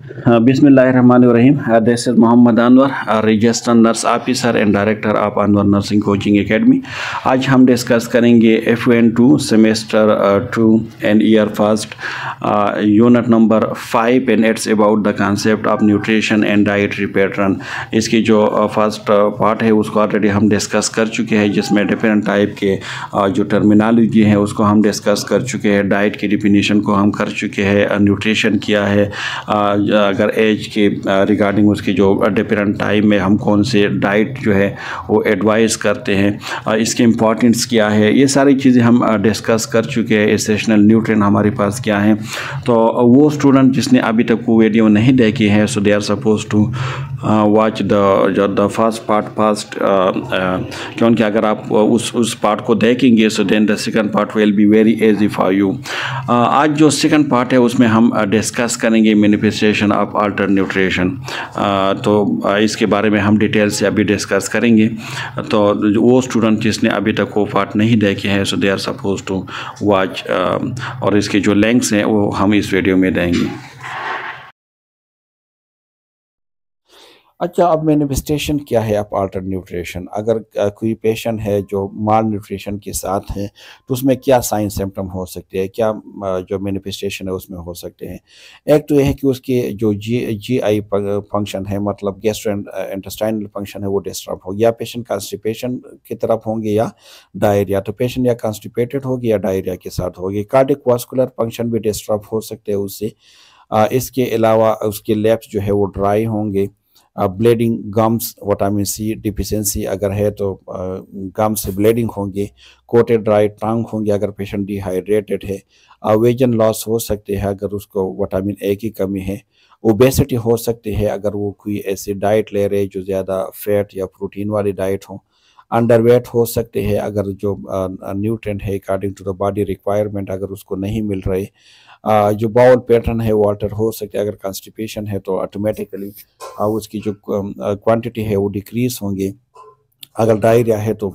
Bismillahirrahmanirrahim. This is Mohammad Anwar, a registered nurse officer and director of Anwar Nursing Coaching Academy. आज हम discuss करेंगे FN2 semester 2 and year first unit number 5 and it's about the concept of nutrition and dietary pattern. इसकी जो first part है उसको already हम discuss कर चुके हैं, जिसमें डिफरेंट टाइप के जो टर्मिनोलॉजी है उसको हम डिस्कस कर चुके हैं। डाइट की डिफिनीशन को हम कर चुके हैं, न्यूट्रिशन क्या है, अगर एज के रिगार्डिंग उसकी जो डिफरेंट टाइम में हम कौन से डाइट जो है वो एडवाइस करते हैं, इसकी इम्पोर्टेंस क्या है, ये सारी चीज़ें हम डिस्कस कर चुके हैं। एसेंशियल न्यूट्रिएंट हमारे पास क्या है। तो वो स्टूडेंट जिसने अभी तक वो वीडियो नहीं देखी है, so they are suppose to watch the first part first, क्योंकि अगर आप उस पार्ट को देखेंगे so then the second part will be very easy for you. आज जो सेकंड पार्ट है उसमें हम डिस्कस करेंगे मैनिफेस्टेशन ऑफ अल्टर न्यूट्रिशन। तो इसके बारे में हम डिटेल से अभी डिस्कस करेंगे। तो वो स्टूडेंट जिसने अभी तक वो पार्ट नहीं देखे हैं so they are suppose to watch, और इसके जो लिंक्स हैं वो हम इस वीडियो में देंगे। अच्छा, अब मैनिफेस्टेशन क्या है आप अल्टर न्यूट्रिशन। अगर कोई पेशेंट है जो माल न्यूट्रिशन के साथ है तो उसमें क्या साइन सिम्टम हो सकते हैं, क्या जो मैनिफेस्टेशन है उसमें हो सकते हैं। एक तो यह है कि उसके जो जीआई फंक्शन है, मतलब गैस्ट्रो इंटेस्टाइनल फंक्शन है, वो डिस्टर्ब हो, या पेशेंट कॉन्स्टिपेशन की तरफ होंगे या डायरिया। तो पेशेंट या कॉन्स्टिपेटेड होगी या डायरिया के साथ होगी। कार्डिक वास्कुलर फंक्शन भी डिस्टर्ब हो सकते हैं उससे। इसके अलावा उसके लैब्स जो है वो ड्राई होंगे। Bleeding gums, vitamin C deficiency अगर है तो गम से ब्लीडिंग होंगे। कोटेड ड्राई टंग होंगे अगर पेशेंट डिहाइड्रेटेड है। वेजन लॉस हो सकते हैं अगर उसको विटामिन ए की कमी है। ओबेसिटी हो सकती है अगर वो कोई ऐसी डाइट ले रहे जो ज़्यादा फैट या प्रोटीन वाली डाइट हो। अंडरवेट हो सकते हैं अगर जो न्यूट्रिएंट है according to the body requirement अगर उसको नहीं मिल रहे। जो बाउल पैटर्न है वो अल्टर हो सकते हैं। अगर कॉन्स्टिपेशन है तो ऑटोमेटिकली उसकी जो क्वांटिटी है वो डिक्रीज होंगे। अगर डायरिया है तो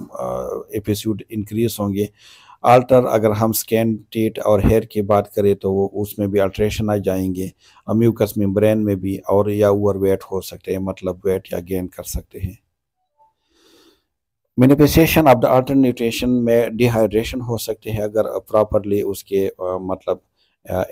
एपिसोड इंक्रीज होंगे। अल्टर अगर हम स्किन, टीथ और हेयर की बात करें तो वो उसमें भी अल्ट्रेशन आ जाएंगे। म्यूकस मेम्ब्रेन में भी, और या ओवरवेट हो सकते हैं, मतलब वेट या गेन कर सकते हैं। Manifestation of the alter nutrition में डिहाइड्रेशन हो सकते हैं अगर प्रॉपरली उसके मतलब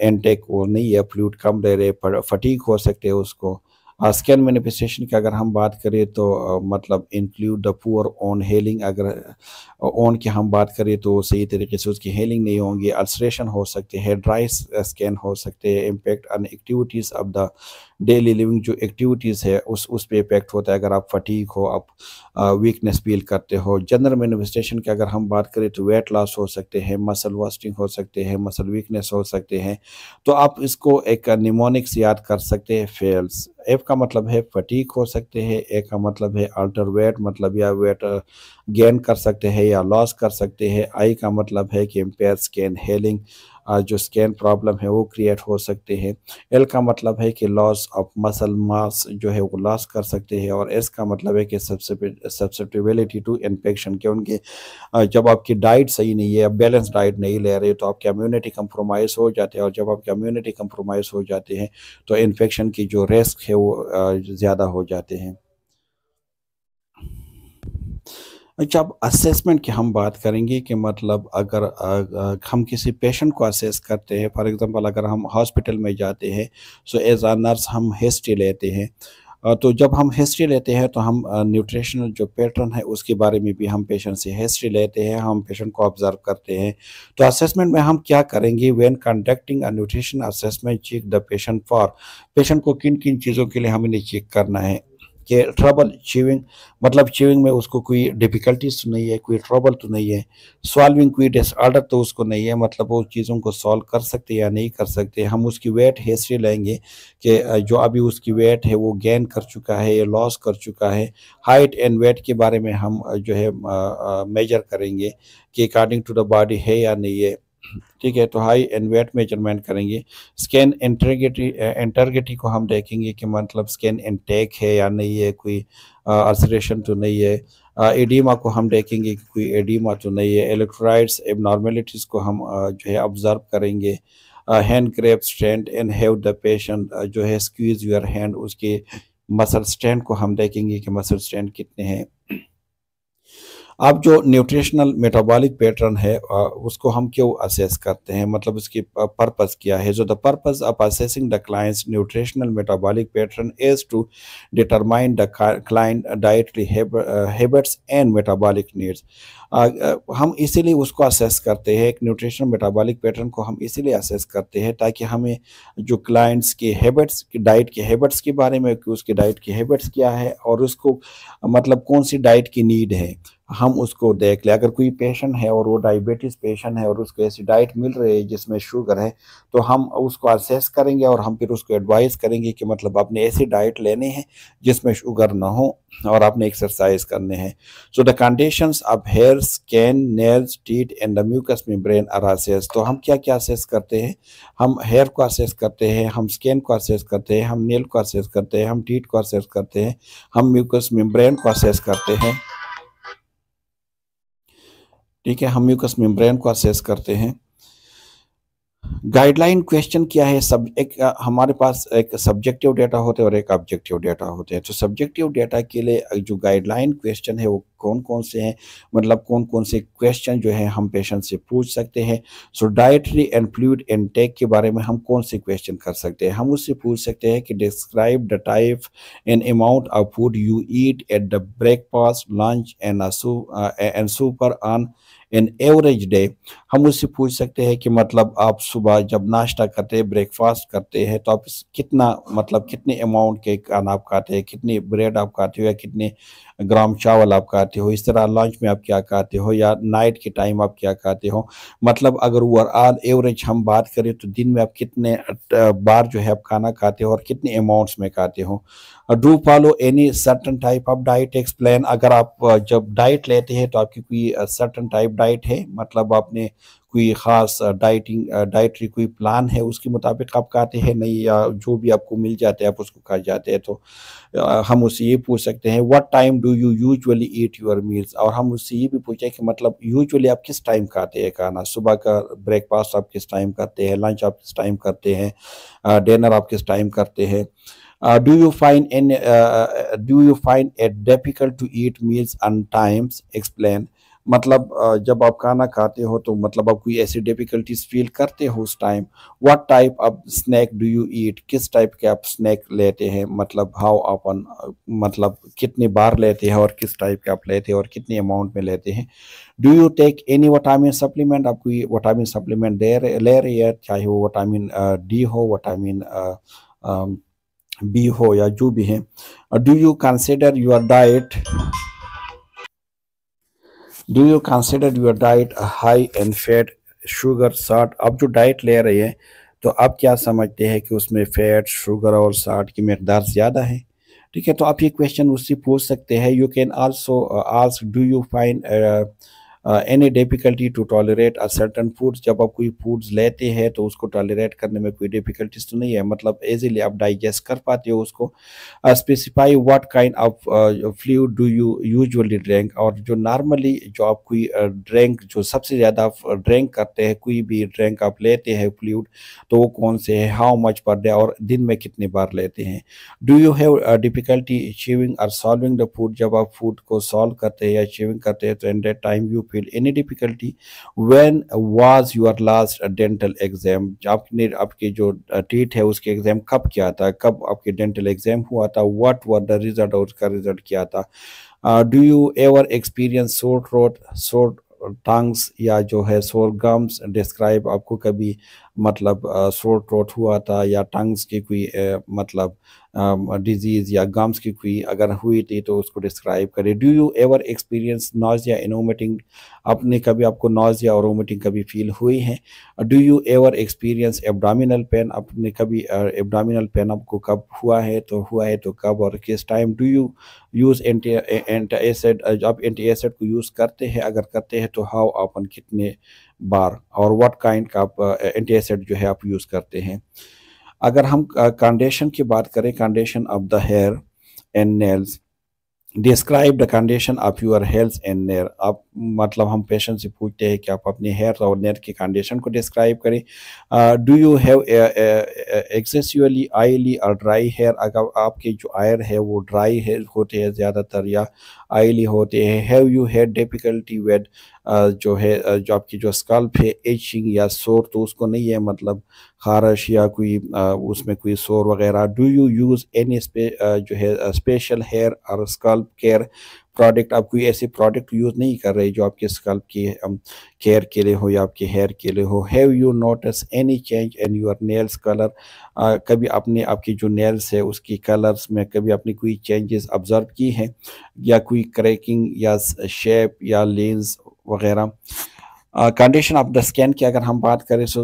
इनटेक वो नहीं है, फ्लूइड कम ले रहे, फटीग हो सकते हैं उसको। स्किन मैनिफेस्टेशन की अगर हम बात करें तो मतलब include the poor on hailing. अगर ऑन की हम बात करें तो सही तरीके से उसकी हेलिंग नहीं होंगी। अल्सरेशन हो सकते हैं, ड्राई स्किन हो सकते हैं। Impact on activities of the daily living, जो एक्टिविटीज़ है उस पर इफेक्ट होता है। अगर आप फटीग हो, आप वीकनेस फील करते हो। जनरल मैनिफेस्टेशन की अगर हम बात करें तो वेट लॉस हो सकते हैं, मसल वास्टिंग हो सकते हैं, मसल वीकनेस हो सकते हैं। तो आप इसको एक निमोनिक से याद कर सकते हैं, फेल्स। एफ का मतलब है फटीक हो सकते हैं, ए का मतलब है अल्टर वेट, मतलब या वेट गेन कर सकते हैं या लॉस कर सकते हैं। आई का मतलब है कि इम्पेयर स्किन हेलिंग, जो स्किन प्रॉब्लम है वो क्रिएट हो सकते हैं। एल का मतलब है कि लॉस ऑफ मसल मास जो है वो लॉस कर सकते हैं। और एस का मतलब है कि सब्सेप्टिबिलिटी टू इन्फेक्शन, के उनके जब आपकी डाइट सही नहीं है, बैलेंस डाइट नहीं ले रहे तो आपकी इम्यूनिटी कंप्रोमाइज़ हो जाते हैं। और जब आपकी इम्यूनिटी कंप्रोमाइज़ हो जाते हैं तो इन्फेक्शन की जो रिस्क है वो ज़्यादा हो जाते हैं। अच्छा, अब असेसमेंट की हम बात करेंगे कि मतलब अगर हम किसी पेशेंट को असेस करते हैं, फॉर एग्जांपल अगर हम हॉस्पिटल में जाते हैं सो एज अ नर्स हम हिस्ट्री लेते हैं। तो जब हम हिस्ट्री लेते हैं तो हम न्यूट्रिशनल जो पैटर्न है उसके बारे में भी हम पेशेंट से हिस्ट्री लेते हैं, हम पेशेंट को ऑब्जर्व करते हैं। तो असेसमेंट में हम क्या करेंगे, when conducting a nutrition assessment check the patient for, patient को किन किन चीज़ों के लिए हमें चेक करना है। कि ट्रबल च्यूइंग, मतलब च्यूइंग में उसको कोई डिफ़िकल्टीज तो नहीं है, कोई ट्रबल तो नहीं है। सॉल्विंग कोई डिसऑर्डर तो उसको नहीं है, मतलब वो चीज़ों को सॉल्व कर सकते या नहीं कर सकते। हम उसकी वेट हिस्ट्री लेंगे कि जो अभी उसकी वेट है वो गेन कर चुका है या लॉस कर चुका है। हाइट एंड वेट के बारे में हम जो है मेजर करेंगे कि अकॉर्डिंग टू द बॉडी है या नहीं है। ठीक है, तो हाई एंड वेट मेजरमेंट करेंगे। स्कैन इंटरगेटी को हम देखेंगे कि मतलब स्कैन इनटेक है या नहीं है, कोई अल्सरेशन तो नहीं है। एडीमा को हम देखेंगे कि कोई एडीमा तो नहीं है। इलेक्ट्रोलाइट्स एबनॉर्मेलिटीज़ को हम जो है ऑब्जर्व करेंगे। Hand grab strength and have the patient जो है स्क्वीज योर हैंड, उसके मसल स्ट्रेंथ को हम देखेंगे कि मसल स्ट्रेंथ कितने हैं। अब जो न्यूट्रिशनल मेटाबॉलिक पैटर्न है उसको हम क्यों असेस करते हैं, मतलब उसकी पर्पस क्या है। जो the purpose of assessing the client's nutritional metabolic pattern is to determine the client dietary habits and metabolic needs. हम इसीलिए उसको असेस करते हैं, एक न्यूट्रिशनल मेटाबॉलिक पैटर्न को हम इसीलिए असेस करते हैं ताकि हमें जो क्लाइंट्स के हैबिट्स, डाइट के हैबिट्स के बारे में, कि उसकी डाइट की हैबिट्स क्या है और उसको मतलब कौन सी डाइट की नीड है, हम उसको देख ले। अगर कोई पेशेंट है और वो डायबिटीज़ पेशेंट है और उसको ऐसी डाइट मिल रही है जिसमें शुगर है, तो हम उसको असेस करेंगे और हम फिर उसको एडवाइस करेंगे कि मतलब आपने ऐसी डाइट लेनी है जिसमें शुगर ना हो और आपने एक्सरसाइज करने हैं। So the conditions of hair, skin, nails, teeth and the mucus membrane are assess. तो हम क्या क्या असेस करते हैं, हम हेयर को असेस करते हैं, हम स्किन को असेस करते हैं, हम नेल को असेस करते हैं, हम टीथ को असेस करते हैं, हम म्यूकस मेम्ब्रेन को असेस करते हैं। ठीक है, हम म्यूकस मेम्ब्रेन को असेस करते हैं। गाइडलाइन क्वेश्चन क्या है, सब एक हमारे पास एक सब्जेक्टिव डेटा होते हैं और एक ऑब्जेक्टिव डेटा होते हैं। तो सब्जेक्टिव डेटा के लिए जो गाइडलाइन क्वेश्चन है वो कौन कौन से हैं, मतलब कौन कौन से क्वेश्चन जो है हम पेशेंट से पूछ सकते हैं। सो डाइटरी एंड फ्लूइड इनटेक के बारे में हम कौन से क्वेश्चन कर सकते हैं, हम उससे पूछ सकते हैं कि describe the type and amount of food you eat at the breakfast, lunch and super on an average day. हम उससे पूछ सकते हैं कि मतलब आप सुबह जब नाश्ता करते हैं, ब्रेकफास्ट करते हैं, तो आप कितना मतलब कितने अमाउंट के खाना आप खाते हैं, कितनी ब्रेड आप खाते हो या कितने ग्राम चावल आप खाते हो, इस तरह लंच में आप क्या खाते हो या नाइट के टाइम आप क्या खाते हो। मतलब अगर ओवरऑल एवरेज हम बात करें तो दिन में आप कितने बार जो है आप खाना खाते हो और कितने अमाउंट्स में खाते हो। Do follow any certain type of diet, explain. अगर आप जब डाइट लेते हैं तो आपकी कोई सर्टन टाइप डाइट है, मतलब आपने कोई ख़ास डाइटरी कोई प्लान है उसके मुताबिक आप खाते हैं नहीं, या जो भी आपको मिल जाते हैं आप उसको खा जाते हैं। तो हम उससे ये पूछ सकते हैं what time do you usually eat your meals. और हम उससे ये भी पूछें कि मतलब यूजुअली आप किस टाइम खाते हैं खाना, सुबह का ब्रेकफास्ट आप किस टाइम करते हैं, लंच आप किस टाइम करते हैं, डिनर आप किस टाइम करते हैं। Do you find it difficult to eat meals on times? Explain. मतलब जब आप खाना खाते हो तो मतलब आप कोई ऐसी डिफिकल्टीज फील करते हो उस time. What type of snack do you eat, किस टाइप के आप स्नैक लेते हैं, मतलब हाउ ऑफन, मतलब कितनी बार लेते हैं और किस टाइप के आप लेते हैं और कितनी अमाउंट में लेते हैं। Do you take any vitamin supplement, आप कोई विटामिन सप्लीमेंट ले रही है, चाहे वो विटामिन डी हो, विटामिन बी हो या जो भी है। Do you consider your diet, do you consider your diet high in fat, sugar, salt. आप जो डाइट ले रहे हैं तो आप क्या समझते हैं कि उसमें फैट, शुगर और साल्ट की मकदार ज़्यादा है। ठीक है, तो आप ये क्वेश्चन उससे पूछ सकते हैं। You can also ask do you find any difficulty to tolerate a certain foods. जब आप कोई फूड्स लेते हैं तो उसको टॉलरेट करने में कोई डिफिकल्टीज तो नहीं है, मतलब इजीली आप डाइजेस्ट कर पाते हो उसको। Specify what kind of fluid do you usually drink. और जो नॉर्मली जो आप कोई ड्रिंक जो सबसे ज़्यादा आप ड्रिंक करते हैं, कोई भी ड्रिंक आप लेते हैं फ्लूइड, तो वो कौन से है, हाउ मच पर डे, और दिन में कितनी बार लेते हैं। Do you have difficulty achieving और सॉल्विंग द फूड। जब आप फूड को सॉल्व करते हैं या अचीविंग करते हैं तो in that time you feel any difficulty. When was your last dental exam. आपने आपके जो टीथ है उसके एग्जाम कब किया था, कब आपके डेंटल एग्जाम हुआ था, व्हाट वर द रिजल्ट, और उसका रिजल्ट क्या था। Do you ever experience sore throat, सोर टंग्स या जो है सोर गम्स। डिस्क्राइब, आपको कभी मतलब सोर थ्रोट हुआ था या टंग्स की कोई मतलब डिजीज़ या गम्स की कोई अगर हुई थी तो उसको डिस्क्राइब करें। Do you ever experience noise या वोमिटिंग, आपने कभी आपको नॉइज़ और वोमिटिंग कभी फील हुई है। Do you ever experience abdominal pain, आपने कभी एब्डोमिनल पेन आपको कब हुआ है तो कब और किस time. Do you use anti acid, आप एंटी एसिड को यूज़ करते हैं, अगर करते हैं तो हाउ ऑफन, कितने बार, और व्हाट काइंड का आप एंटी एसिड जो है आप यूज़ करते हैं। अगर हम कंडीशन की बात करें, condition of the hair and nails, describe the condition of your health and hair. आप मतलब हम पेशेंट से पूछते हैं कि आप अपने हेयर और नेयर की कंडीशन को डिस्क्राइब करें। Do you have excessively oily और ड्राई हेयर। अगर आपके जो आयर है वो ड्राई है होते हैं ज़्यादातर या ऑयली होते हैं। Have you had difficulty with जो है जो आपकी जो स्कल्प है एचिंग या सोर, तो उसको नहीं है मतलब खारश या कोई उसमें कोई सोर वगैरह। डू यू यूज़ एनी जो है स्पेशल हेयर और स्कल्प केयर प्रोडक्ट। आप कोई ऐसे प्रोडक्ट यूज़ नहीं कर रहे जो आपके स्कल्प की केयर के लिए हो या आपके हेयर के लिए हो। Have you notice any change in your nails colour. कभी आपने आपकी जो नेल्स है उसकी कलर्स में कभी आपने कोई चेंजेस ऑब्जर्व की हैं या कोई क्रैकिंग या शेप या लेंस वगैरह। कंडीशन ऑफ द स्किन की अगर हम बात करें so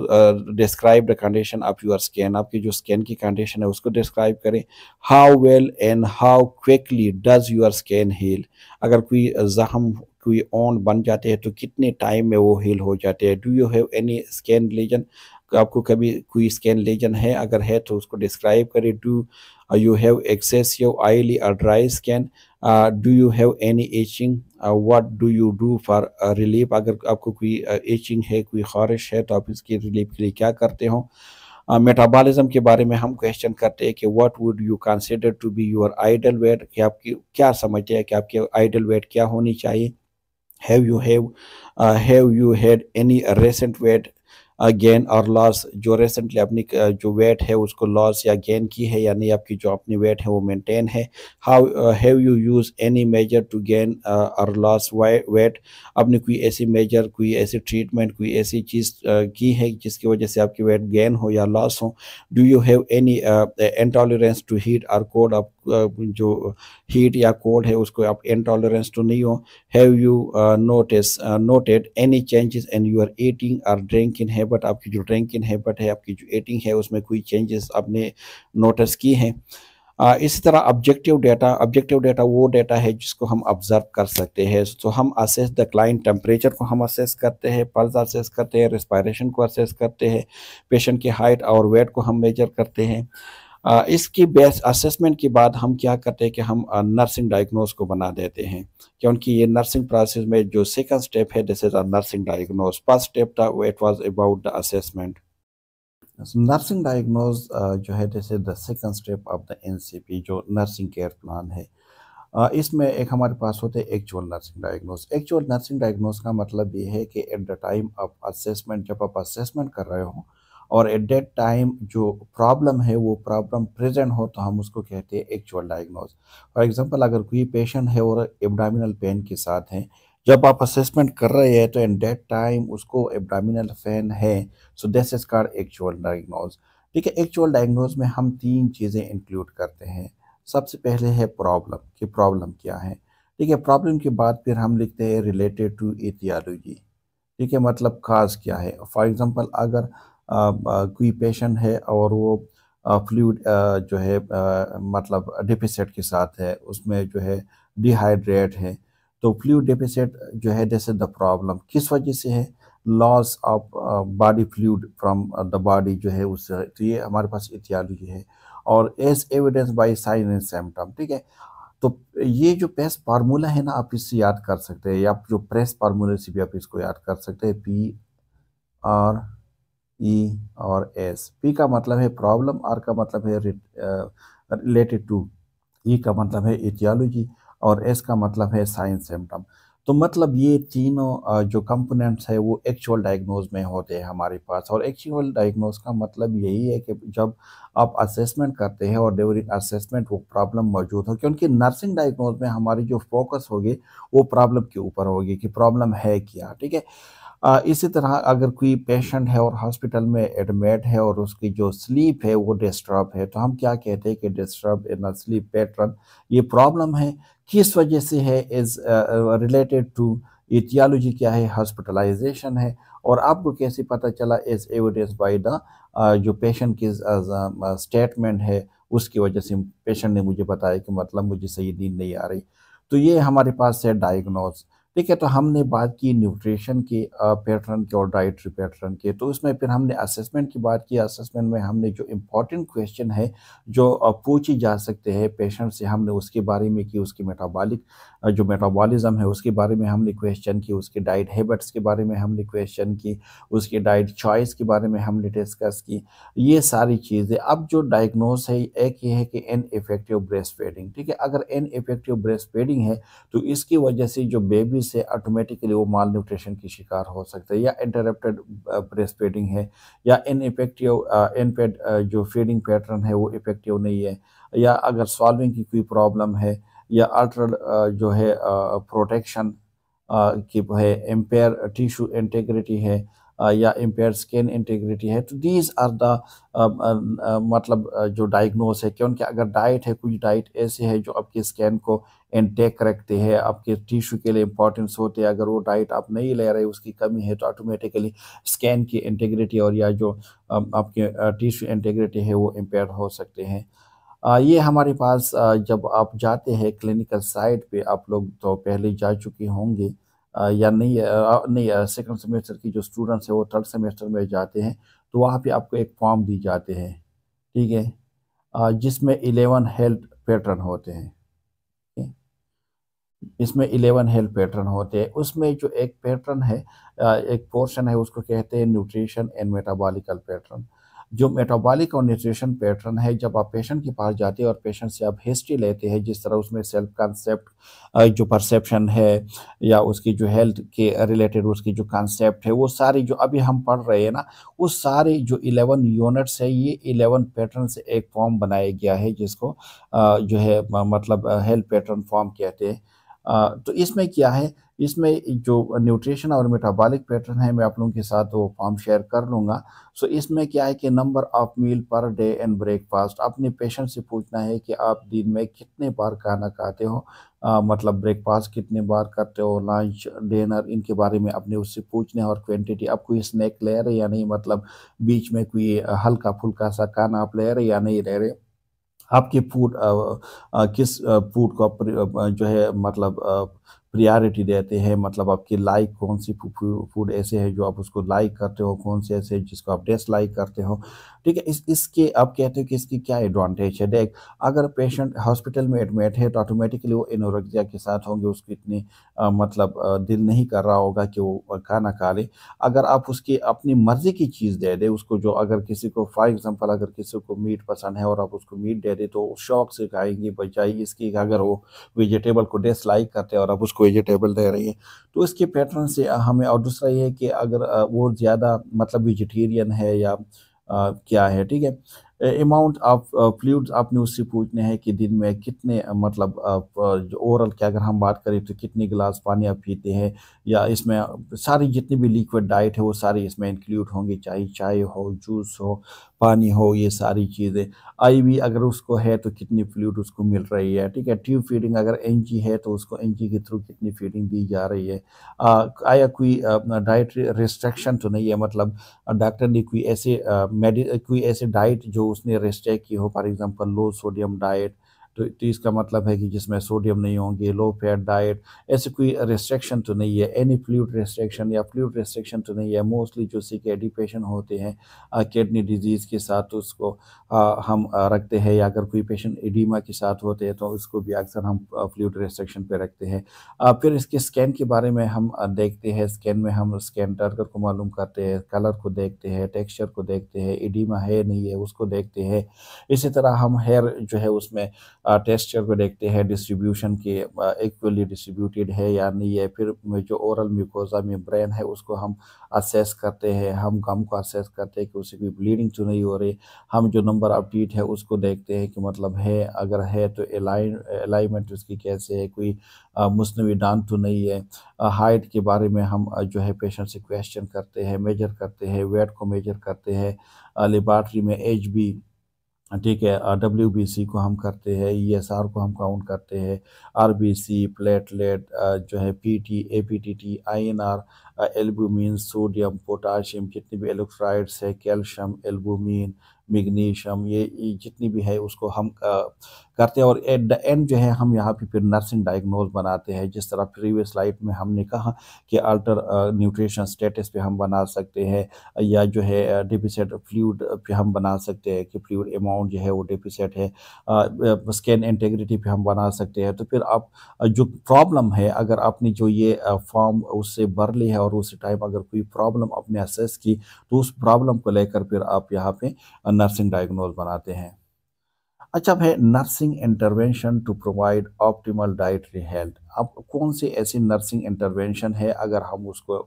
describe the condition of your skin. आपकी जो स्किन की कंडीशन है उसको डिस्क्राइब करें। How well and how quickly does your skin heal. अगर कोई जख्म कोई ओन बन जाते हैं तो कितने टाइम में वो हील हो जाते हैं। Do you have any skin lesion. आपको कभी कोई स्किन लीजन है, अगर है तो उसको डिस्क्राइब करें। Do you have excessive oily और dry skin. Do you have any itching. What do you do for relief. अगर आपको कोई एचिंग है कोई खारिश है तो आप इसकी रिलीफ के लिए क्या करते हो। मेटाबॉलिज्म के बारे में हम क्वेश्चन करते हैं कि what would you consider to be your ideal weight, कि आपकी क्या समझते हैं कि आपके आइडल वेट क्या होनी चाहिए। Have you had any recent weight gain और लॉस। जो रिसेंटली अपनी जो वेट है उसको लॉस या गेन की है या नहीं, आपकी जो अपनी वेट है वो मेंटेन है। How have you use any measure to gain और लॉस वेट। आपने कोई ऐसी मेजर कोई ऐसी ट्रीटमेंट कोई ऐसी चीज़ की है जिसकी वजह से आपकी वेट गेन हो या लॉस हो। Do you have any intolerance to heat और कोल्ड। आप जो हीट या कोल्ड है उसको आप इंटॉलरेंस तो नहीं हो। Have you noted any changes in your eating और ड्रिंकिंग हैबिट। आपकी जो ड्रिंकिंग हैबिट है आपकी जो ईटिंग है उसमें कोई चेंजेस आपने नोटिस की हैं। इसी तरह ऑब्जेक्टिव डेटा वो डेटा है जिसको हम ऑब्जर्व कर सकते हैं। तो हम असेस द क्लाइंट टेम्परेचर को हम असेस करते हैं, पल्स असेस करते हैं, रेस्पिरेशन को असेस करते हैं, पेशेंट की हाइट और वेट को हम मेजर करते हैं। इसकी बेस असेसमेंट के बाद हम क्या करते हैं कि हम नर्सिंग डायग्नोज को बना देते हैं, क्योंकि ये नर्सिंग प्रोसेस में जो सेकंड स्टेप है this is a nursing diagnose. First step था it was about the assessment. Nursing diagnose जो है this is the second step of the NCP जो नर्सिंग केयर प्लान है। इसमें एक हमारे पास होते हैं actual nursing diagnose. Actual nursing diagnose का मतलब ये है कि at the time of assessment, जब आप असेसमेंट कर रहे हो और एट दैट टाइम जो प्रॉब्लम है वो प्रॉब्लम प्रेजेंट हो तो हम उसको कहते हैं एक्चुअल डायग्नोज। फॉर एग्जांपल अगर कोई पेशेंट है और एब्डोमिनल पेन के साथ है, जब आप असेसमेंट कर रहे हैं तो एट दैट टाइम उसको एब्डोमिनल पेन है, so this is called actual diagnose. ठीक है, एक्चुअल डायग्नोज में हम तीन चीज़ें इंक्लूड करते हैं। सबसे पहले है प्रॉब्लम, कि प्रॉब्लम क्या है। ठीक है, प्रॉब्लम के बाद फिर हम लिखते हैं रिलेटेड टू एथियोलॉजी। ठीक है, मतलब काज क्या है। फॉर एग्जांपल अगर कोई पेशेंट है और वो फ्लूइड जो है मतलब डिफिसिट के साथ है, उसमें जो है डिहाइड्रेट है, तो फ्लूइड डिफिसिट जो है जैसे द प्रॉब्लम किस वजह से है, loss of body fluid from the body जो है उससे, तो ये हमारे पास इथियोलॉजी है। और as evidence by sign and symptom. ठीक है, तो ये जो पेस फार्मूला है ना आप इससे याद कर सकते हैं, या जो प्रेस फार्मूले से भी आप इसको याद कर सकते हैं। पी आर ई और एस। पी का मतलब है प्रॉब्लम, आर का मतलब है रिलेटेड टू, ई का मतलब है इथियोलॉजी और एस का मतलब है साइंस सिम्टम। तो मतलब ये तीनों जो कंपोनेंट्स है वो एक्चुअल डायग्नोज में होते हैं हमारे पास। और एक्चुअल डायग्नोज का मतलब यही है कि जब आप असेसमेंट करते हैं और ड्यूरिंग असेसमेंट वो प्रॉब्लम मौजूद हो, क्योंकि नर्सिंग डायग्नोज में हमारी जो फोकस होगी वो प्रॉब्लम के ऊपर होगी कि प्रॉब्लम है क्या। ठीक है, इसी तरह अगर कोई पेशेंट है और हॉस्पिटल में एडमिट है और उसकी जो स्लीप है वो डिस्टर्ब है, तो हम क्या कहते हैं कि डिस्टर्ब इन स्लीप पैटर्न, ये प्रॉब्लम है, किस वजह से है, इज रिलेटेड टू इथियोलॉजी क्या है, हॉस्पिटलाइजेशन है। और आपको कैसे पता चला, इज एविडेंस बाय द जो पेशेंट की स्टेटमेंट है उसकी वजह से पेशेंट ने मुझे बताया कि मतलब मुझे सही नींद नहीं आ रही। तो ये हमारे पास है डायग्नोज। ठीक है, तो हमने बात की न्यूट्रिशन के पैटर्न के और डाइटरी पैटर्न के, तो उसमें फिर हमने असेसमेंट की बात की। असेसमेंट में हमने जो इम्पोर्टेंट क्वेश्चन है जो पूछी जा सकते हैं पेशेंट से, हमने उसके बारे में की। उसकी मेटाबॉलिक जो मेटाबॉलिज्म है उसके बारे में हमने क्वेश्चन की, उसकी डाइट हैबिट्स के बारे में हमने क्वेश्चन की, उसकी डाइट चॉइस के बारे में हमने डिस्कस की, ये सारी चीज़ें। अब जो डायग्नोस है, एक ये है कि इनइफेक्टिव ब्रेस्ट फीडिंग। ठीक है, अगर इनइफेक्टिव ब्रेस्ट फीडिंग है तो इसकी वजह से जो बेबी से ऑटोमेटिकली वो माल न्यूट्रिशन की शिकार हो सकता है, या इंटरप्टेड ब्रेस्ट फीडिंग है, या इनइफेक्टिव इनफेड जो फीडिंग पैटर्न है वो इफेक्टिव नहीं है, या अगर सॉल्विंग की कोई प्रॉब्लम है, या अल्टर जो है प्रोटेक्शन की है, इम्पेयर टिश्यू इंटेग्रिटी है, या इम्पेयर स्किन इंटेग्रिटी है, तो दीज आर द मतलब जो डायग्नोस है। क्योंकि अगर डाइट है, कुछ डाइट ऐसे है जो आपके स्किन को इनटेक रखते हैं, आपके टिश्यू के लिए इंपॉर्टेंस होते हैं, अगर वो डाइट आप नहीं ले रहे, उसकी कमी है, तो ऑटोमेटिकली स्किन की इंटेग्रिटी और या जो आपके टिश्यू इंटेग्रिटी है वो इम्पेयर हो सकते हैं। ये हमारे पास जब आप जाते हैं क्लिनिकल साइट पे, आप लोग तो पहले जा चुके होंगे या नहीं, नहीं, सेकंड सेमेस्टर की जो स्टूडेंट्स हैं वो थर्ड सेमेस्टर में जाते हैं, तो वहाँ पे आपको एक फॉर्म दी जाते हैं। ठीक है, जिसमें 11 हेल्थ पैटर्न होते हैं। ठीक है? इसमें 11 हेल्थ पैटर्न होते हैं। उसमें जो एक पैटर्न है, एक पोर्शन है, उसको कहते हैं न्यूट्रिशन एंड मेटाबॉलिकल पैटर्न। जो मेटाबॉलिक और न्यूट्रिशन पैटर्न है, जब आप पेशेंट के पास जाते हैं और पेशेंट से आप हिस्ट्री लेते हैं, जिस तरह उसमें सेल्फ कंसेप्ट जो परसेप्शन है, या उसकी जो हेल्थ के रिलेटेड उसकी जो कंसेप्ट है, वो सारी जो अभी हम पढ़ रहे हैं ना, वो सारे जो 11 यूनिट्स है, ये 11 पैटर्न से एक फॉर्म बनाया गया है, जिसको जो है मतलब हेल्थ पैटर्न फॉर्म कहते हैं। तो इसमें क्या है, इसमें जो न्यूट्रिशन और मेटाबॉलिक पैटर्न है, मैं आप लोगों के साथ वो फॉर्म शेयर कर लूँगा। सो इसमें क्या है कि number of meal per day and breakfast, अपने पेशेंट से पूछना है कि आप दिन में कितने बार खाना खाते हो, मतलब ब्रेकफास्ट कितने बार करते हो, लंच डिनर, इनके बारे में अपने उससे पूछना है। और क्वांटिटी, आप कोई स्नैक ले रहे या नहीं, मतलब बीच में कोई हल्का फुल्का सा खाना आप ले रहे या नहीं ले रहे, आपके फूड किस फूड को आप जो है मतलब प्रायोरिटी देते हैं, मतलब आपकी लाइक कौन सी फूड ऐसे है जो आप उसको लाइक करते हो, कौन से ऐसे जिसको आप डिसलाइक करते हो। ठीक है, इस इसके आप कहते हो कि इसकी क्या एडवांटेज है। देख, अगर पेशेंट हॉस्पिटल में एडमिट है तो ऑटोमेटिकली वो एनोरेक्सिया के साथ होंगे, उसको इतनी मतलब दिल नहीं कर रहा होगा कि वो खाना खा ले। अगर आप उसकी अपनी मर्ज़ी की चीज़ दे दें उसको, जो अगर किसी को फॉर एग्ज़ाम्पल अगर किसी को मीट पसंद है और आप उसको मीट दे दें, तो वो शौक से खाएँगे, बजाए इसकी कि अगर वो वेजिटेबल को डिसलाइक करते हैं और आप उसको वेजिटेबल दे रही हैं। तो इसके पैटर्न से हमें, और दूसरा ये है कि अगर वो ज़्यादा मतलब वेजिटेरियन है या क्या है, ठीक है? अमाउंट ऑफ फ्लूइड्स आपने उससे पूछने हैं कि दिन में कितने मतलब जो ओरल की अगर हम बात करें तो कितने गिलास पानी आप पीते हैं, या इसमें सारी जितनी भी लिक्विड डाइट है वो सारी इसमें इंक्लूड होंगी, चाहे चाय हो, जूस हो, पानी हो, ये सारी चीज़ें। आईवी अगर उसको है तो कितनी फ्लूइड उसको मिल रही है, ठीक है? ट्यूब फीडिंग अगर एनजी है तो उसको एनजी के थ्रू कितनी फीडिंग दी जा रही है। आया कोई डाइटरी रिस्ट्रिक्शन तो नहीं है, मतलब डॉक्टर ने कोई ऐसे डाइट जो उसने रिस्ट्रिक्ट की हो, for example low sodium diet, तो इसका मतलब है कि जिसमें सोडियम नहीं होंगे, लो फैट डाइट, ऐसे कोई रिस्ट्रिक्शन तो नहीं है। एनी फ्लूइड रिस्ट्रिक्शन या फ्लूइड रिस्ट्रिक्शन तो नहीं है। मोस्टली जो सीकेडी पेशेंट होते हैं किडनी डिजीज़ के साथ, तो उसको हम रखते हैं, या अगर कोई पेशेंट एडिमा के साथ होते हैं तो उसको भी अक्सर हम फ्लूइड रिस्ट्रिक्शन पे रखते हैं। फिर इसके स्कैन के बारे में हम देखते हैं। स्कैन में हम स्कैन टारगेट को मालूम करते हैं, कलर को देखते हैं, टेक्सचर को देखते हैं, एडिमा है नहीं है उसको देखते हैं। इसी तरह हम हेयर जो है उसमें टेक्सचर को देखते हैं, डिस्ट्रीब्यूशन के इक्वली डिस्ट्रीब्यूटेड है या नहीं है। फिर जो ओरल म्यूकोसा मेम्ब्रेन है उसको हम असेस करते हैं, हम गम को असेस करते हैं कि उसे कोई ब्लीडिंग तो नहीं हो रही। हम जो नंबर ऑफ टीथ है उसको देखते हैं कि मतलब है, अगर है तो अलाइनमेंट उसकी कैसे है, कोई मुस्नवी दांत तो नहीं है। हाइट के बारे में हम जो है पेशेंट से क्वेश्चन करते हैं, मेजर करते हैं, वेट को मेजर करते हैं। लेबॉरेटरी में एच बी, ठीक है, डब्ल्यूबीसी को हम करते हैं, ईएसआर को हम काउंट करते हैं, आरबीसी, प्लेटलेट जो है PT, APTT, INR, albumin, sodium, potassium, जितने भी इलेक्ट्रोलाइट्स है, कैल्शियम, एल्बुमिन, मैग्नीशियम, ये जितनी भी है उसको हम करते हैं। और एट द एंड जो है हम यहाँ पे फिर नर्सिंग डायग्नोज बनाते हैं। जिस तरह प्रीवियस स्लाइड में हमने कहा कि अल्टर न्यूट्रिशन स्टेटस पे हम बना सकते हैं, या जो है डिफिसिट फ्लूइड पे हम बना सकते हैं कि फ्लूइड अमाउंट जो है वो डिफिसिट है। स्किन इंटेग्रिटी पे हम बना सकते हैं। तो फिर आप जो प्रॉब्लम है, अगर आपने जो ये फॉर्म उससे भर ली है और उस टाइम अगर कोई प्रॉब्लम आपने असेस की, तो उस प्रॉब्लम को लेकर फिर आप यहाँ पे नर्सिंग डायग्नोज बनाते हैं। अच्छा है nursing intervention to provide optimal dietary health. अब कौन सी ऐसी नर्सिंग इंटरवेंशन है, अगर हम उसको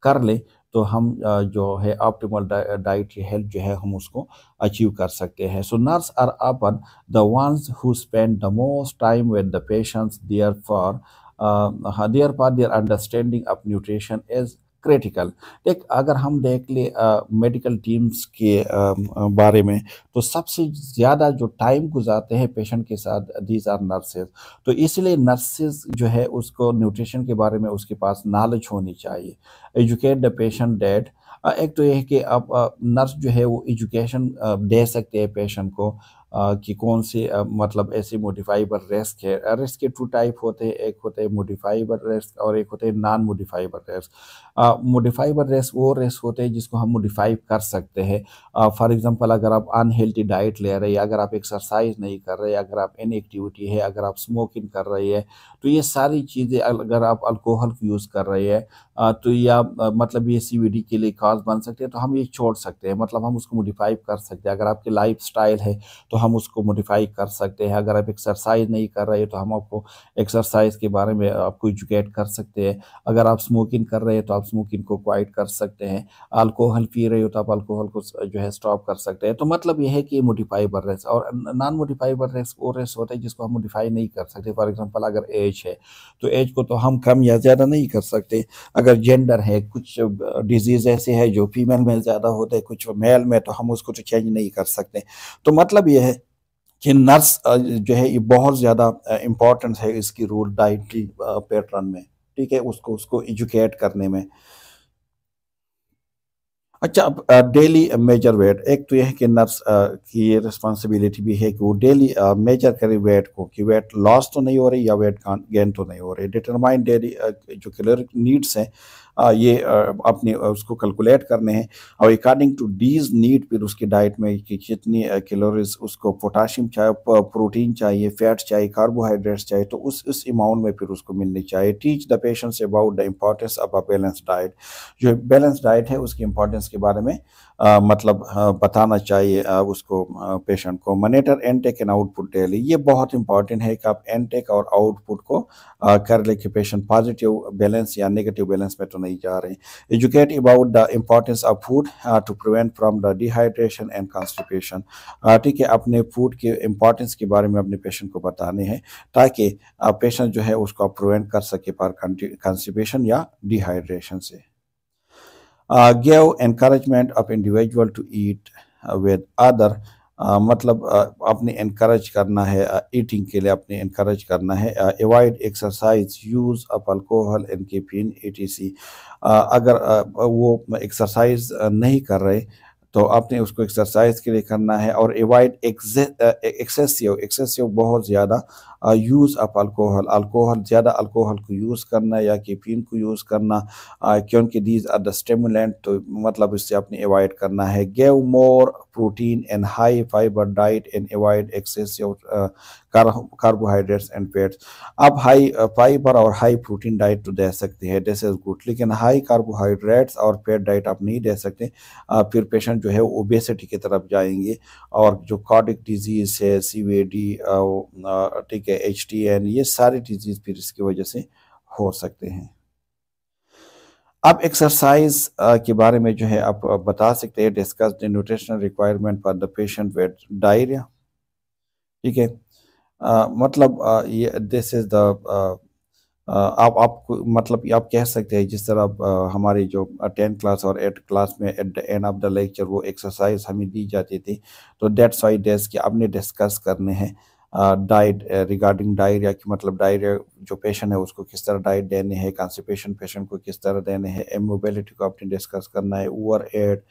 कर ले तो हम जो है ऑप्टिमल डाइटरी हेल्थ जो है हम उसको अचीव कर सकते हैं। So nurse are often the ones who spend the most time with the patients, their understanding of nutrition is critical. देख अगर हम देख ले मेडिकल टीम्स के बारे में, तो सबसे ज़्यादा जो टाइम गुजारते हैं पेशेंट के साथ दीज आर नर्सेज। तो इसलिए नर्सेज जो है उसको न्यूट्रिशन के बारे में उसके पास नॉलेज होनी चाहिए। एजुकेट द पेशेंट डेट, एक तो ये है कि अब नर्स जो है वो एजुकेशन दे सकते हैं पेशेंट को कि कौन से मतलब ऐसे मोडिफाइबल रिस्क है। रिस्क के टू टाइप होते हैं, एक होते हैं मोडिफाइबल रिस्क और एक होते हैं non modifiable risk. Modifiable risk वो रिस्क होते हैं जिसको हम मोडिफाई कर सकते हैं। फॉर एग्जांपल अगर आप अनहेल्थी डाइट ले रहे हैं, अगर आप एक्सरसाइज नहीं कर रहे, अगर आप इनएक्टिविटी है, अगर आप स्मोकिंग कर रही है, तो ये सारी चीज़ें, अगर आप अल्कोहल यूज़ कर रही है, तो या मतलब ये सीवीडी के लिए कॉज बन सकते हैं, तो हम ये छोड़ सकते हैं, मतलब हम उसको मोडिफाई कर सकते हैं। अगर आपकी लाइफ स्टाइल है तो हम उसको मॉडिफाई कर सकते हैं। अगर आप एक्सरसाइज नहीं कर रहे हैं तो हम आपको एक्सरसाइज के बारे में आपको एजुकेट कर सकते हैं। अगर आप स्मोकिंग कर रहे हैं तो आप स्मोकिंग को क्वाइट कर सकते हैं। अल्कोहल पी रहे हो तो आप अल्कोहल को जो है स्टॉप कर सकते हैं। तो मतलब ये है कि ये मोडिफाइबल रिस्क और नॉन मोडिफाइबल रिस्क वो रिस्क होता है जिसको हम मोडिफाई नहीं कर सकते। फॉर एग्जाम्पल अगर एज है तो एज को तो हम कम या ज़्यादा नहीं कर सकते। अगर जेंडर है, कुछ डिजीज ऐसे है जो फीमेल में ज़्यादा होते हैं, कुछ मेल में, तो हम उसको तो चेंज नहीं कर सकते। तो मतलब ये है कि नर्स जो है ये बहुत ज़्यादा इम्पोर्टेंस है इसकी रोल डाइटरी पैटर्न में। ठीक है, उसको उसको एजुकेट करने में। अच्छा अब डेली मेजर वेट, एक तो यह है कि नर्स की ये रिस्पॉन्सिबिलिटी भी है कि वो डेली मेजर करे वेट को, कि वेट लॉस तो नहीं हो रही या वेट गेन तो नहीं हो रही। डिटरमाइन डेली जो कैलोरिक नीड्स हैं, ये अपने उसको कैलकुलेट करने हैं और अकॉर्डिंग टू डीज नीड फिर उसकी डाइट में कि कितनी कैलोरीज उसको, पोटाशियम चाहिए, प्रोटीन चाहिए, फैट चाहिए, कार्बोहाइड्रेट्स चाहिए, तो उस अमाउंट में फिर उसको मिलनी चाहिए। Teach the patients about the importance of a balance diet. जो बैलेंस डाइट है उसकी इंपॉर्टेंस के बारे में मतलब बताना चाहिए उसको, पेशेंट को। Monitor intake and output daily, ये बहुत इंपॉर्टेंट है कि आप इनटेक और आउटपुट को कर ले कि पेशेंट पॉजिटिव बैलेंस या नेगेटिव बैलेंस में तो नहीं जा रहे हैं। Educate about the importance of food to prevent from the dehydration and constipation. ठीक है, अपने फूड के इम्पोर्टेंस के बारे में अपने पेशेंट को बताने हैं ताकि पेशेंट जो है उसको प्रिवेंट कर सके पर कॉन्स्टिपेशन या डिहाइड्रेशन से। Give encouragement of individual to eat with other, मतलब अपने encourage करना है, ईटिंग के लिए अपने encourage करना है। Avoid exercise use of alcohol and caffeine etc। अगर वो एक्सरसाइज नहीं कर रहे तो आपने उसको एक्सरसाइज के लिए करना है। और अवॉइड एक्सेसिव एक्सेसिव बहुत ज़्यादा यूज़ ऑफ अल्कोहल, अल्कोहल ज़्यादा अल्कोहल को यूज़ करना या कैफीन को यूज़ करना, क्योंकि दीज आर द स्टिमुलेंट, तो मतलब इससे आपने अवॉइड करना है। Give more protein and high fibre diet and avoid excessive carbohydrates and fats. आप हाई फाइबर और हाई प्रोटीन डाइट तो दे सकते हैं, दिस इज गुड, लेकिन हाई कार्बोहाइड्रेट्स और फैट डाइट आप नहीं दे सकते। फिर पेशेंट जो है वो ओबेसिटी की तरफ जाएंगे और जो कार्डिक डिजीज है, सीवीडी, ठीक है, एचटीएन, ये सारी डिजीज फिर इसकी वजह से हो सकते हैं। अब एक्सरसाइज के बारे में जो है आप बता सकते हैं। Discuss the nutritional requirement for the patient with diarrhoea. ठीक है, मतलब ये दिस इज द आप मतलब आप कह सकते हैं जिस तरह हमारी जो 10th क्लास और 8th क्लास में at the end of the lecture वो एक्सरसाइज हमें दी जाती थी, तो दैट्स वाई डेज कि आपने डिस्कस करने हैं डाइट रिगार्डिंग डायरिया की, मतलब डायरिया जो पेशेंट है उसको किस तरह डाइट देने हैं, कॉन्स्टिपेशन पेशेंट को किस तरह देने हैं, इमोबिलिटी को आपने डिस्कस करना है, ओवर एट,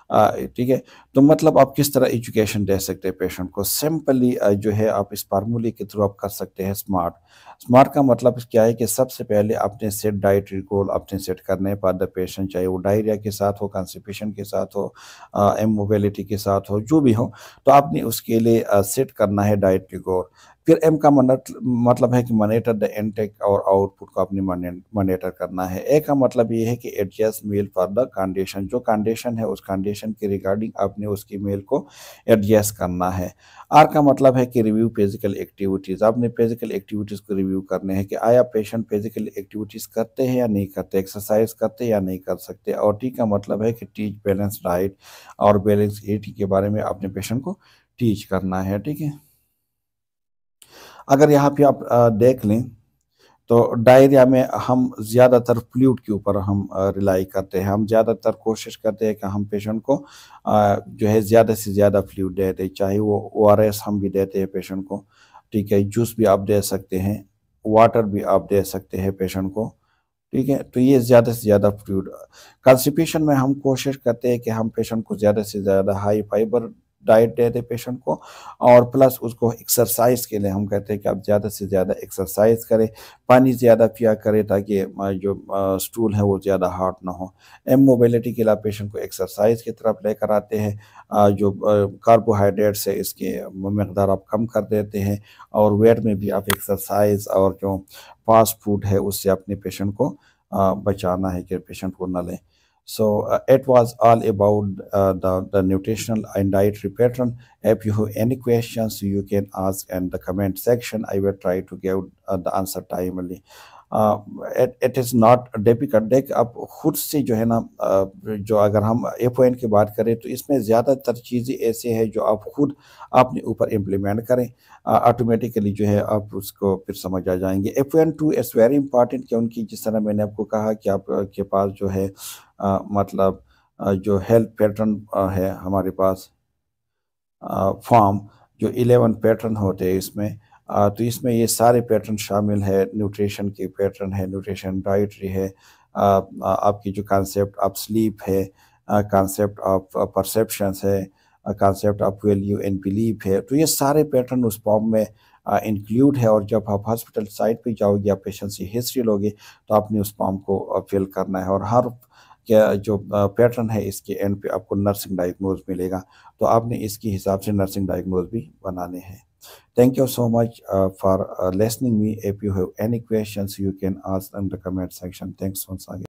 ठीक है। तो मतलब आप किस तरह एजुकेशन दे सकते हैं पेशेंट को, सिंपली जो है आप इस फार्मूले के थ्रू आप कर सकते हैं स्मार्ट। स्मार्ट का मतलब क्या है कि सबसे पहले अपने सेट डाइटरी गोल अपने सेट करने पर द पेशेंट, चाहे वो डायरिया के साथ हो, कॉन्स्टिपेशन के साथ हो, इमोबिलिटी के साथ हो, जो भी हो, तो आपने उसके लिए सेट करना है डाइटरी गोल। फिर एम का मतलब है कि मॉनिटर द इनटेक और आउटपुट को अपनी मॉनिटर करना है। ए का मतलब ये है कि adjust meal for the condition, जो कंडीशन है उस कंडीशन के रिगार्डिंग आपने उसकी मील को एडजस्ट करना है। आर का मतलब है कि रिव्यू फिजिकल एक्टिविटीज़, आपने फिजिकल एक्टिविटीज़ को रिव्यू करने हैं कि आया पेशेंट फिजिकल एक्टिविटीज़ करते हैं या नहीं करते, एक्सरसाइज करते हैं या नहीं कर सकते। और टी का मतलब है कि टीच बैलेंस डाइट और बैलेंस ईटिंग के बारे में अपने पेशेंट को टीच करना है। ठीक है। अगर यहाँ पे आप देख लें तो डायरिया में हम ज़्यादातर फ्लूइड के ऊपर हम रिलाई करते हैं। हम ज़्यादातर कोशिश करते हैं कि हम पेशेंट को जो है ज़्यादा से ज़्यादा फ्लूइड दे दें, चाहे वो ओआरएस हम भी देते हैं पेशेंट को। ठीक है, जूस भी आप दे सकते हैं, वाटर भी आप दे सकते हैं पेशेंट को। ठीक है, तो ये ज़्यादा से ज़्यादा फ्लूइड। कंस्टिपेशन में हम कोशिश करते हैं कि हम पेशेंट को ज़्यादा से ज़्यादा हाई फाइबर डाइट दे दें पेशेंट को, और प्लस उसको एक्सरसाइज के लिए हम कहते हैं कि आप ज़्यादा से ज़्यादा एक्सरसाइज करें, पानी ज़्यादा पिया करें ताकि जो स्टूल है वो ज़्यादा हार्ड ना हो। एम मोबिलिटी के लिए पेशेंट को एक्सरसाइज की तरफ लेकर आते हैं। जो कार्बोहाइड्रेट्स है इसके मकदार आप कम कर देते हैं, और वेट में भी आप एक्सरसाइज और जो फास्ट फूड है उससे अपने पेशेंट को बचाना है कि पेशेंट को ना लें। So it was all about the nutritional and dietary pattern. If you have any questions, you can ask in the comment section. I will try to give the answer timely. It is not difficult. देख आप खुद से जो है ना, जो अगर हम एफ की बात करें तो इसमें ज़्यादातर चीज़ें ऐसे हैं जो आप खुद अपने ऊपर इम्प्लीमेंट करें, ऑटोमेटिकली जो है आप उसको फिर समझ आ जाएंगे। F1 2 इज़ वेरी इंपॉर्टेंट, क्योंकि जिस तरह मैंने आपको कहा कि आपके पास जो है मतलब जो हेल्थ पैटर्न है हमारे पास फॉर्म, जो 11 पैटर्न होते हैं इसमें, तो इसमें ये सारे पैटर्न शामिल है। न्यूट्रिशन के पैटर्न है, न्यूट्रिशन डाइटरी है, आपकी जो कॉन्सेप्ट ऑफ स्लीप है, कॉन्सेप्ट ऑफ परसेप्शंस है, concept of value and belief है, तो ये सारे पैटर्न उस फॉर्म में इंक्लूड है। और जब आप हॉस्पिटल साइट पे जाओगे या पेशेंट की हिस्ट्री लोगे तो आपने उस फॉर्म को फिल करना है, और हर क्या जो पैटर्न है इसके एंड पे आपको नर्सिंग डायग्नोज मिलेगा, तो आपने इसके हिसाब से नर्सिंग डायग्नोज भी बनाने हैं। Thank you so much for listening me. If you have any questions, you can ask in the comment section. Thanks once again.